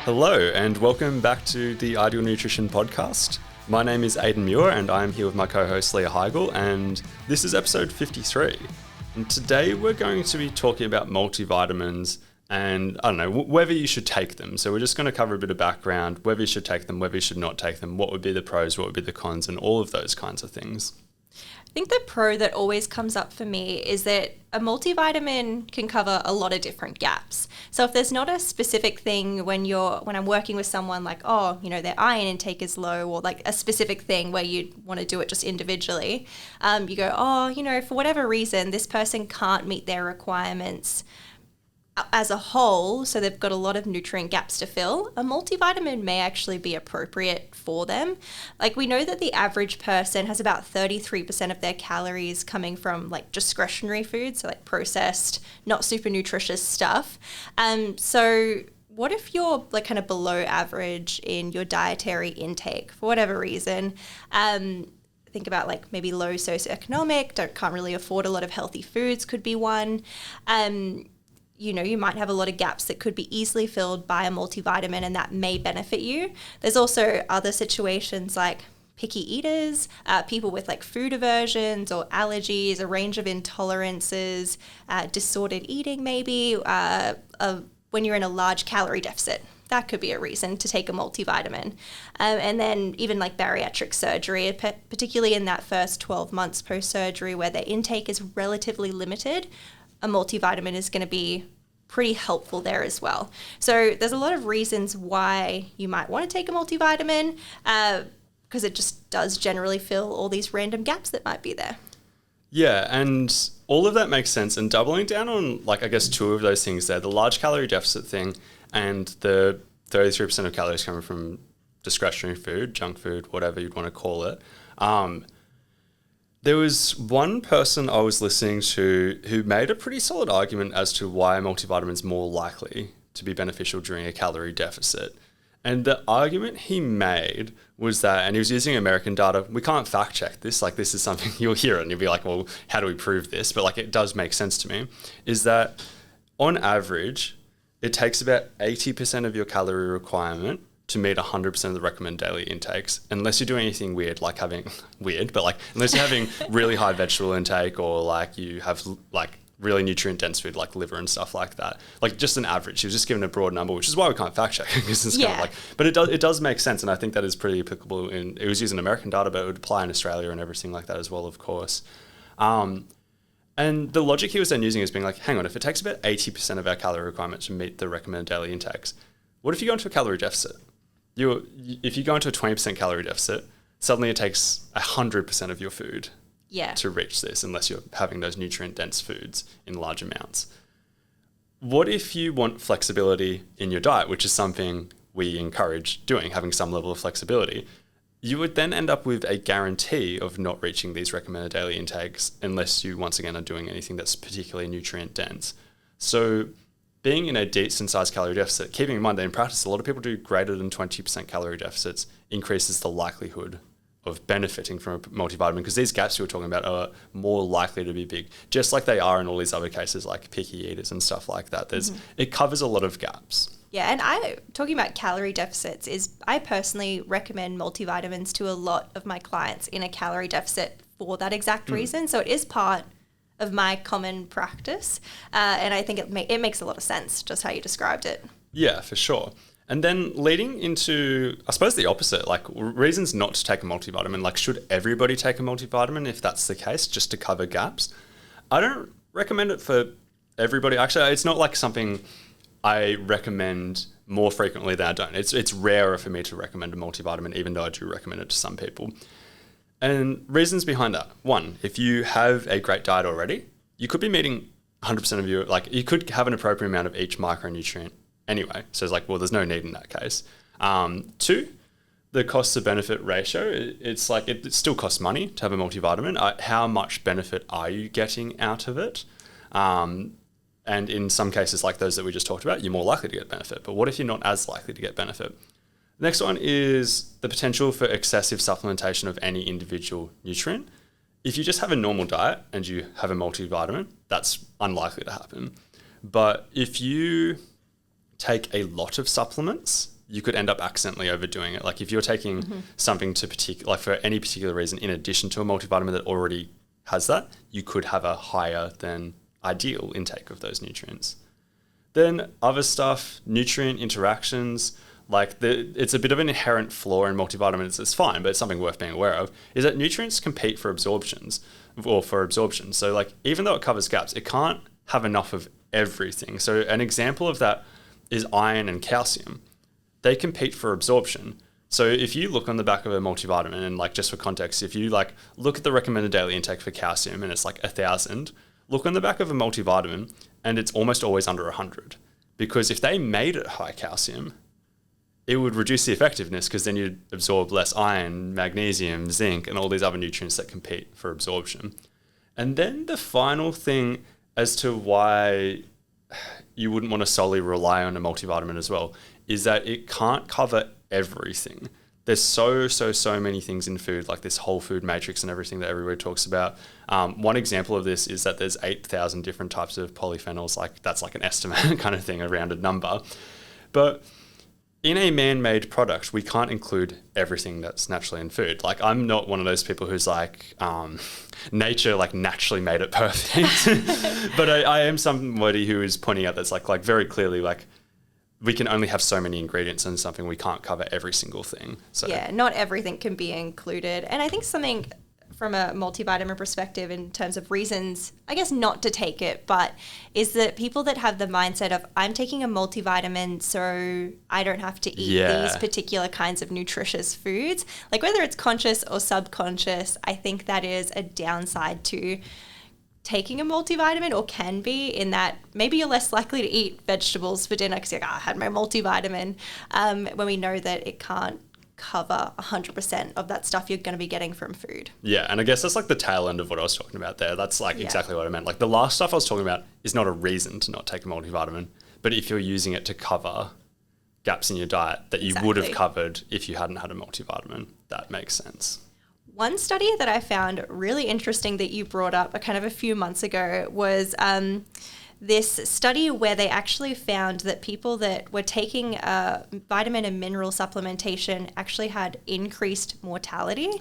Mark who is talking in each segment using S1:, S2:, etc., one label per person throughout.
S1: Hello and welcome back to the Ideal Nutrition Podcast. My name is Aidan Leah and I'm here with my co-host Leah Heigl, and this is episode 53. And today we're going to be talking about multivitamins and, I don't know, whether you should take them. So we're just going to cover a bit of background, whether you should take them, whether you should not take them, what would be the pros, what would be the cons, and all of those kinds of things.
S2: I think the pro that always comes up for me is that a multivitamin can cover a lot of different gaps. So if there's not a specific thing when I'm working with someone like, their iron intake is low, or like a specific thing where you want to do it just individually, you go, for whatever reason, this person can't meet their requirements as a whole, so they've got a lot of nutrient gaps to fill, a multivitamin may actually be appropriate for them. Like, we know that the average person has about 33% of their calories coming from like discretionary foods, so like processed, not super nutritious stuff. So what if you're like kind of below average in your dietary intake for whatever reason? Think about like maybe low socioeconomic, can't really afford a lot of healthy foods could be one. You might have a lot of gaps that could be easily filled by a multivitamin, and that may benefit you. There's also other situations like picky eaters, people with like food aversions or allergies, a range of intolerances, disordered eating maybe, when you're in a large calorie deficit. That could be a reason to take a multivitamin. And then even like bariatric surgery, particularly in that first 12 months post-surgery where their intake is relatively limited, a multivitamin is going to be pretty helpful there as well. So there's a lot of reasons why you might want to take a multivitamin, because it just does generally fill all these random gaps that might be there.
S1: Yeah, and all of that makes sense. And doubling down on, like, I guess two of those things there, the large calorie deficit thing and the 33% of calories coming from discretionary food, junk food, whatever you'd want to call it. There was one person I was listening to who made a pretty solid argument as to why multivitamin is more likely to be beneficial during a calorie deficit. And the argument he made was that, and he was using American data, we can't fact check this, like this is something you'll hear it and you'll be like, well, how do we prove this? But like it does make sense to me, is that on average, it takes about 80% of your calorie requirement to meet 100% of the recommended daily intakes, unless you do anything weird, like unless you're having really high vegetable intake, or like you have like really nutrient dense food like liver and stuff like that. Like just an average. She was just given a broad number, which is why we can't fact check, because it's kind of like, but it does make sense, and I think that is pretty applicable it was using American data, but it would apply in Australia and everything like that as well, of course. And the logic he was then using is being like, hang on, if it takes about 80% of our calorie requirement to meet the recommended daily intakes, what if you go into a calorie deficit? If you go into a 20% calorie deficit, suddenly it takes 100% of your food to reach this, unless you're having those nutrient-dense foods in large amounts. What if you want flexibility in your diet, which is something we encourage doing, having some level of flexibility? You would then end up with a guarantee of not reaching these recommended daily intakes unless you, once again, are doing anything that's particularly nutrient-dense. So being in a decent sized calorie deficit, keeping in mind that in practice, a lot of people do greater than 20% calorie deficits, increases the likelihood of benefiting from a multivitamin, because these gaps you were talking about are more likely to be big, just like they are in all these other cases like picky eaters and stuff like that. It covers a lot of gaps.
S2: Yeah, and talking about calorie deficits I personally recommend multivitamins to a lot of my clients in a calorie deficit for that exact reason. So it is part of my common practice, and I think it makes a lot of sense, just how you described it.
S1: Yeah, for sure. And then leading into, I suppose, the opposite, like reasons not to take a multivitamin. Like, should everybody take a multivitamin if that's the case, just to cover gaps? I don't recommend it for everybody. Actually, it's not like something I recommend more frequently than I don't. It's rarer for me to recommend a multivitamin, even though I do recommend it to some people. And reasons behind that. One, if you have a great diet already, you could be meeting 100% of you could have an appropriate amount of each micronutrient anyway. So it's like, well, there's no need in that case. Two, the cost to benefit ratio. It's like, it still costs money to have a multivitamin. How much benefit are you getting out of it? And in some cases like those that we just talked about, you're more likely to get benefit. But what if you're not as likely to get benefit? The next one is the potential for excessive supplementation of any individual nutrient. If you just have a normal diet and you have a multivitamin, that's unlikely to happen. But if you take a lot of supplements you could end up accidentally overdoing it. Like if you're taking something like for any particular reason, in addition to a multivitamin that already has that, you could have a higher than ideal intake of those nutrients. Then other stuff, nutrient interactions, it's a bit of an inherent flaw in multivitamins. It's fine, but it's something worth being aware of, is that nutrients compete for absorption. So like even though it covers gaps, it can't have enough of everything. So an example of that is iron and calcium. They compete for absorption. So if you look on the back of a multivitamin, and like just for context, if you like look at the recommended daily intake for calcium and it's like 1,000, look on the back of a multivitamin and it's almost always under 100. Because if they made it high calcium, it would reduce the effectiveness because then you'd absorb less iron, magnesium, zinc, and all these other nutrients that compete for absorption. And then the final thing as to why you wouldn't want to solely rely on a multivitamin as well is that it can't cover everything. There's so many things in food, like this whole food matrix and everything that everybody talks about. One example of this is that there's 8,000 different types of polyphenols. Like that's like an estimate kind of thing, a rounded number. But in a man-made product, we can't include everything that's naturally in food. Like I'm not one of those people who's like, nature like naturally made it perfect. But I am somebody who is pointing out that's like very clearly like we can only have so many ingredients in something. We can't cover every single thing. So
S2: yeah, not everything can be included. And I think something from a multivitamin perspective in terms of reasons, I guess not to take it, but is that people that have the mindset of I'm taking a multivitamin so I don't have to eat these particular kinds of nutritious foods, like whether it's conscious or subconscious, I think that is a downside to taking a multivitamin, or can be, in that maybe you're less likely to eat vegetables for dinner because you're like, I had my multivitamin, when we know that it can't cover 100% of that stuff you're going to be getting from food.
S1: Yeah, and I guess that's like the tail end of what I was talking about there. That's like exactly what I meant. Like the last stuff I was talking about is not a reason to not take a multivitamin, but if you're using it to cover gaps in your diet that you would have covered if you hadn't had a multivitamin, that makes sense.
S2: One study that I found really interesting that you brought up a few months ago was this study where they actually found that people that were taking vitamin and mineral supplementation actually had increased mortality.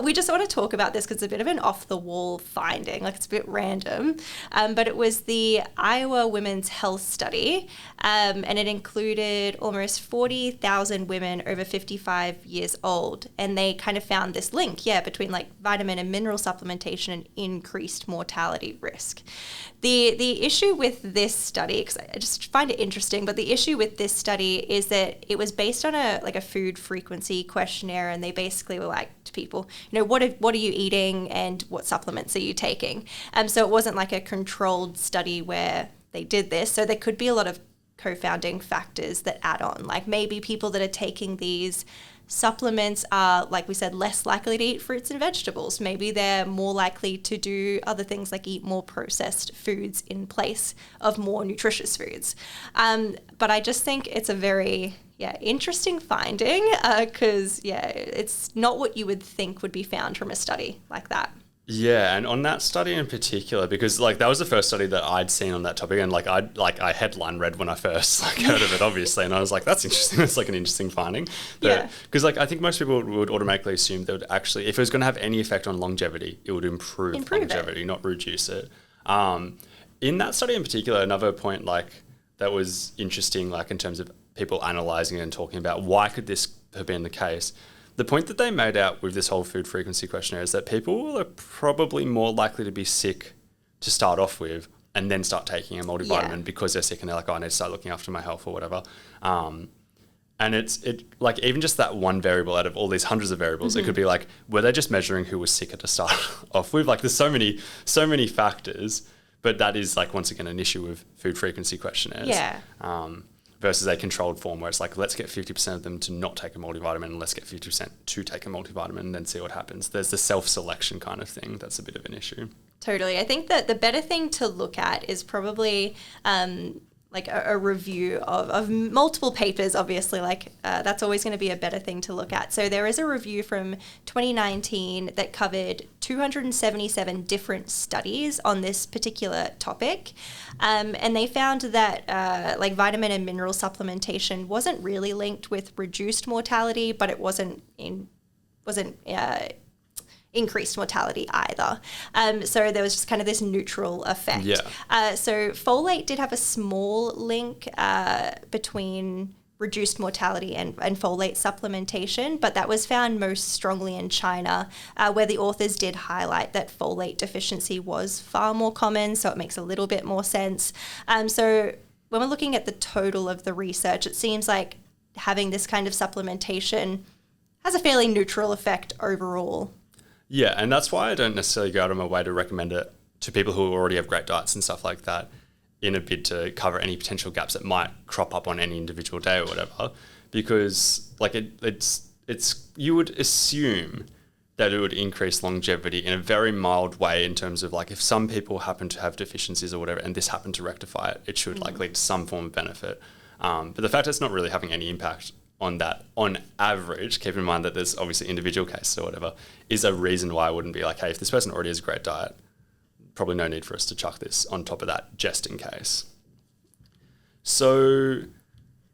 S2: We just want to talk about this because it's a bit of an off-the-wall finding, like it's a bit random, but it was the Iowa Women's Health Study, and it included almost 40,000 women over 55 years old, and they kind of found this link, between like vitamin and mineral supplementation and increased mortality risk. The issue with this study, because I just find it interesting, but the issue with this study is that it was based on a food frequency questionnaire, and they basically were like to people, what are you eating and what supplements are you taking? So it wasn't like a controlled study where they did this. So there could be a lot of confounding factors that add on, like maybe people that are taking these supplements are, like we said, less likely to eat fruits and vegetables. Maybe they're more likely to do other things like eat more processed foods in place of more nutritious foods. But I just think it's a very interesting finding because it's not what you would think would be found from a study like that.
S1: Yeah, and on that study in particular, because like that was the first study that I'd seen on that topic, and I headline read when I first heard of it, obviously, and I was like, that's interesting. That's like an interesting finding. Because I think most people would automatically assume that would actually, if it was going to have any effect on longevity, it would improve longevity, not reduce it. In that study in particular, another point that was interesting, in terms of people analysing it and talking about why could this have been the case. The point that they made out with this whole food frequency questionnaire is that people are probably more likely to be sick to start off with and then start taking a multivitamin because they're sick and they're like, I need to start looking after my health or whatever. And it even just that one variable out of all these hundreds of variables, it could be like, were they just measuring who was sicker to start off with? There's so many factors, but that is once again, an issue with food frequency questionnaires.
S2: Yeah.
S1: Versus a controlled form where it's let's get 50% of them to not take a multivitamin and let's get 50% to take a multivitamin and then see what happens. There's the self-selection kind of thing. That's a bit of an issue.
S2: Totally. I think that the better thing to look at is probably like a review of multiple papers, obviously, that's always going to be a better thing to look at. So there is a review from 2019 that covered 277 different studies on this particular topic. And they found that vitamin and mineral supplementation wasn't really linked with reduced mortality, but it wasn't increased mortality either. So there was just kind of this neutral effect.
S1: Yeah.
S2: So folate did have a small link between reduced mortality and folate supplementation, but that was found most strongly in China, where the authors did highlight that folate deficiency was far more common, so it makes a little bit more sense. So when we're looking at the total of the research, it seems like having this kind of supplementation has a fairly neutral effect overall.
S1: Yeah, and that's why I don't necessarily go out of my way to recommend it to people who already have great diets and stuff like that in a bid to cover any potential gaps that might crop up on any individual day or whatever, because it's you would assume that it would increase longevity in a very mild way in terms of if some people happen to have deficiencies or whatever and this happened to rectify it, it should lead to some form of benefit. But the fact that it's not really having any impact on that, on average, keep in mind that there's obviously individual cases or whatever, is a reason why I wouldn't be hey, if this person already has a great diet, probably no need for us to chuck this on top of that just in case. So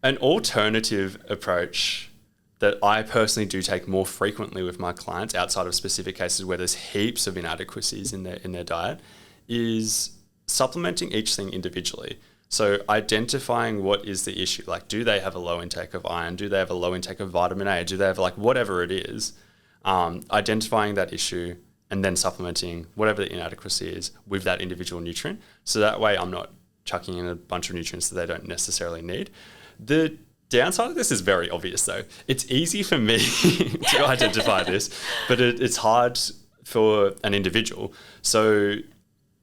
S1: an alternative approach that I personally do take more frequently with my clients outside of specific cases where there's heaps of inadequacies in their diet is supplementing each thing individually. So identifying what is the issue, do they have a low intake of iron? Do they have a low intake of vitamin A? Do they have whatever it is, identifying that issue and then supplementing whatever the inadequacy is with that individual nutrient. So that way I'm not chucking in a bunch of nutrients that they don't necessarily need. The downside of this is very obvious though. It's easy for me to identify this, but it's hard for an individual. So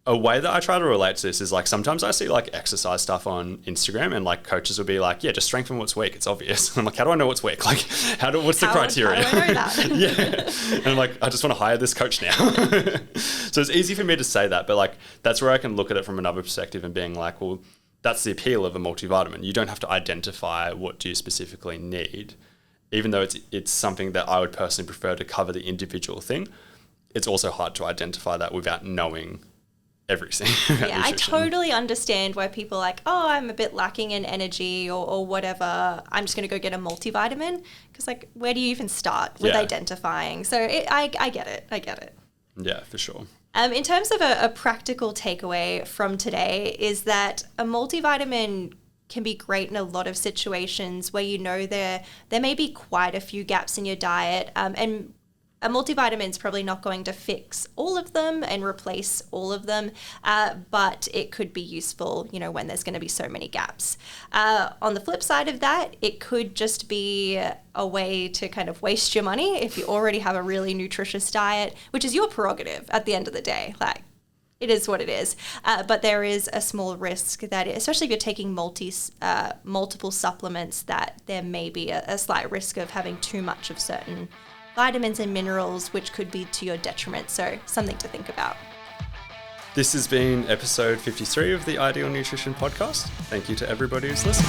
S1: a way that I try to relate to this is sometimes I see exercise stuff on Instagram and coaches will be yeah, just strengthen what's weak. It's obvious. I'm how do I know what's weak? What's the criteria?
S2: How do I know that?
S1: Yeah. And I'm I just want to hire this coach now. So it's easy for me to say that, but that's where I can look at it from another perspective and being well, that's the appeal of a multivitamin. You don't have to identify what do you specifically need. Even though it's something that I would personally prefer to cover the individual thing, it's also hard to identify that without knowing everything.
S2: Yeah, I totally understand why people are oh, I'm a bit lacking in energy or whatever. I'm just going to go get a multivitamin. Because where do you even start with identifying? So I get it. I get it.
S1: Yeah, for sure.
S2: In terms of a practical takeaway from today is that a multivitamin can be great in a lot of situations where there may be quite a few gaps in your diet, and a multivitamin is probably not going to fix all of them and replace all of them, but it could be useful, when there's going to be so many gaps. On the flip side of that, it could just be a way to kind of waste your money if you already have a really nutritious diet, which is your prerogative at the end of the day. It is what it is. But there is a small risk that, especially if you're taking multiple supplements, that there may be a slight risk of having too much of certain vitamins and minerals, which could be to your detriment. So something to think about.
S1: This has been episode 53 of the Ideal Nutrition Podcast. Thank you to everybody who's listened.